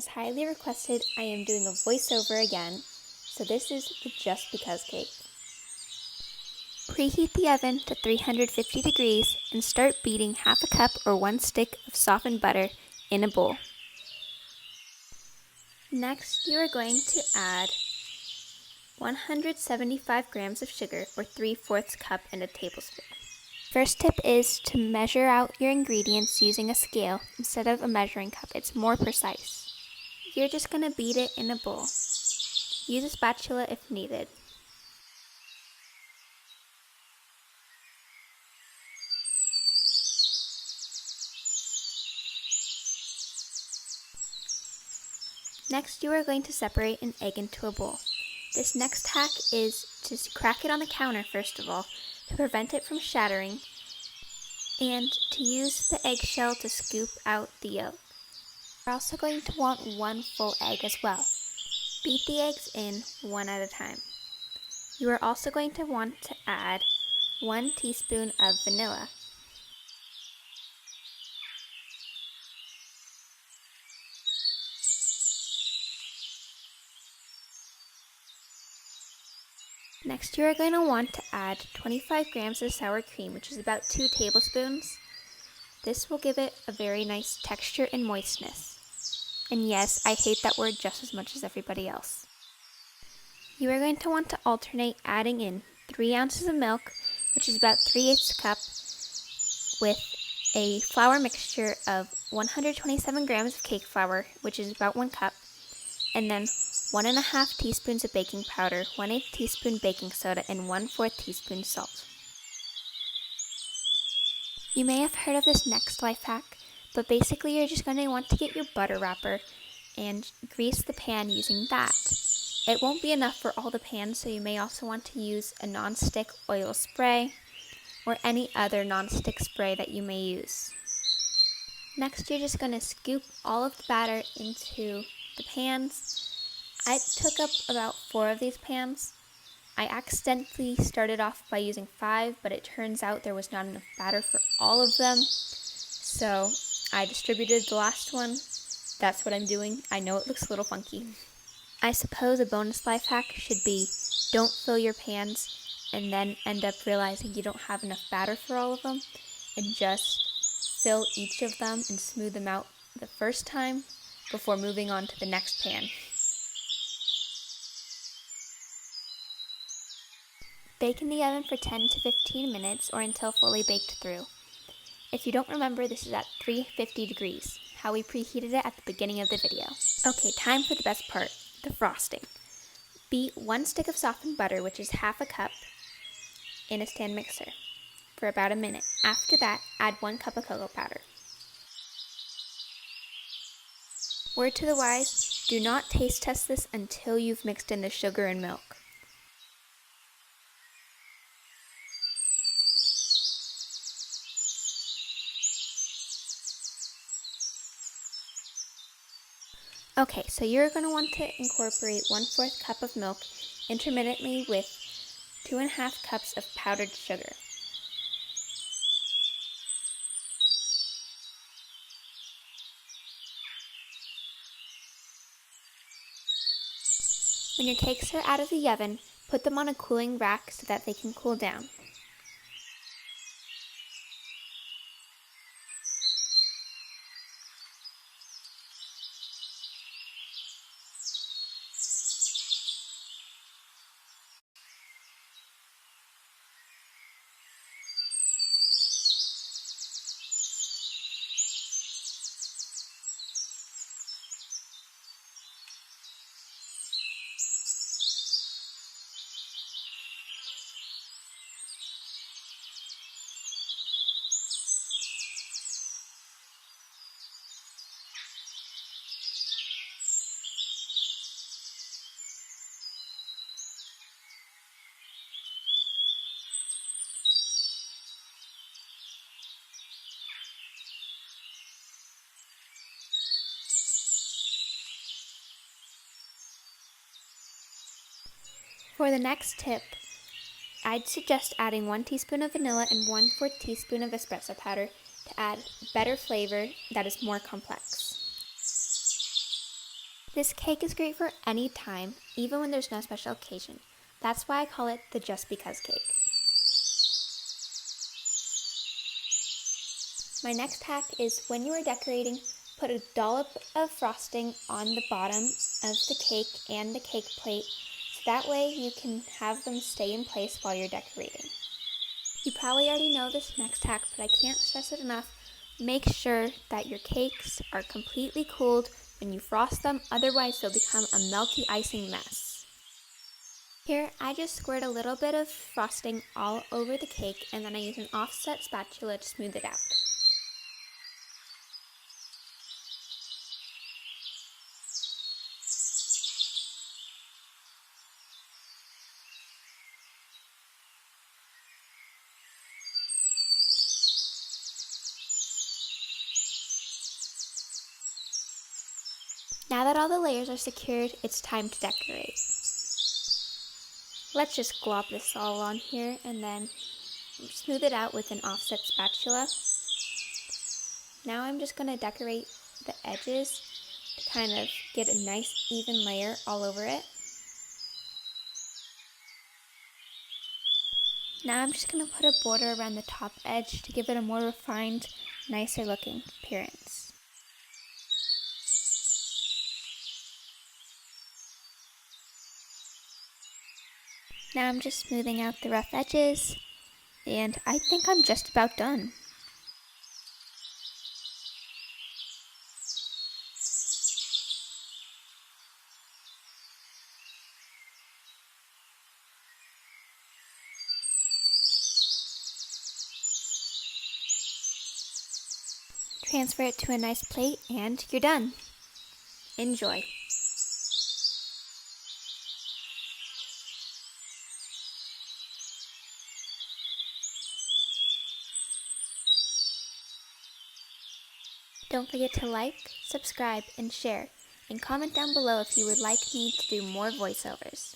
as highly requested, I am doing a voiceover again, so this is the Just Because cake. Preheat the oven to 350 degrees and start beating half a cup or 1 stick of softened butter in a bowl. Next, you are going to add 175 grams of sugar or 3/4 cup and a tablespoon. First tip is to measure out your ingredients using a scale instead of a measuring cup. It's more precise. You're just going to beat it in a bowl. Use a spatula if needed. Next, you are going to separate an egg into a bowl. This next hack is to crack it on the counter first of all to prevent it from shattering, and to use the eggshell to scoop out the yolk. You're also going to want 1 full egg as well. Beat the eggs in one at a time. You are also going to want to add 1 teaspoon of vanilla. Next, you are going to want to add 25 grams of sour cream, which is about 2 tablespoons. This will give it a very nice texture and moistness. And yes, I hate that word just as much as everybody else. You are going to want to alternate adding in 3 ounces of milk, which is about 3/8 cup, with a flour mixture of 127 grams of cake flour, which is about 1 cup, and then 1.5 teaspoons of baking powder, 1/8 teaspoon baking soda, and 1/4 teaspoon salt. You may have heard of this next life hack, but basically you're just going to want to get your butter wrapper and grease the pan using that. It won't be enough for all the pans, so you may also want to use a non-stick oil spray or any other non-stick spray that you may use. Next, you're just going to scoop all of the batter into the pans. I took up about 4 of these pans. I accidentally started off by using 5, but it turns out there was not enough batter for all of them, so I distributed the last one. That's what I'm doing. I know it looks a little funky. I suppose a bonus life hack should be don't fill your pans and then end up realizing you don't have enough batter for all of them, and just fill each of them and smooth them out the first time before moving on to the next pan. Bake in the oven for 10 to 15 minutes or until fully baked through. If you don't remember, this is at 350 degrees, how we preheated it at the beginning of the video. Okay, time for the best part, the frosting. Beat 1 stick of softened butter, which is half a cup, in a stand mixer for about a minute. After that, add 1 cup of cocoa powder. Word to the wise, do not taste test this until you've mixed in the sugar and milk. Okay, so you're going to want to incorporate 1/4 cup of milk intermittently with 2.5 cups of powdered sugar. When your cakes are out of the oven, put them on a cooling rack so that they can cool down. For the next tip, I'd suggest adding 1 teaspoon of vanilla and 1/4 teaspoon of espresso powder to add better flavor that is more complex. This cake is great for any time, even when there's no special occasion. That's why I call it the Just Because cake. My next hack is when you are decorating, put a dollop of frosting on the bottom of the cake and the cake plate, so that way you can have them stay in place while you're decorating. You probably already know this next hack, but I can't stress it enough. Make sure that your cakes are completely cooled when you frost them, otherwise they'll become a melty icing mess. Here, I just squirt a little bit of frosting all over the cake, and then I use an offset spatula to smooth it out. Now that all the layers are secured, it's time to decorate. Let's just glop this all on here and then smooth it out with an offset spatula. Now I'm just going to decorate the edges to kind of get a nice even layer all over it. Now I'm just going to put a border around the top edge to give it a more refined, nicer looking appearance. Now I'm just smoothing out the rough edges, and I think I'm just about done. Transfer it to a nice plate, and you're done. Enjoy. Don't forget to like, subscribe, and share, and comment down below if you would like me to do more voiceovers.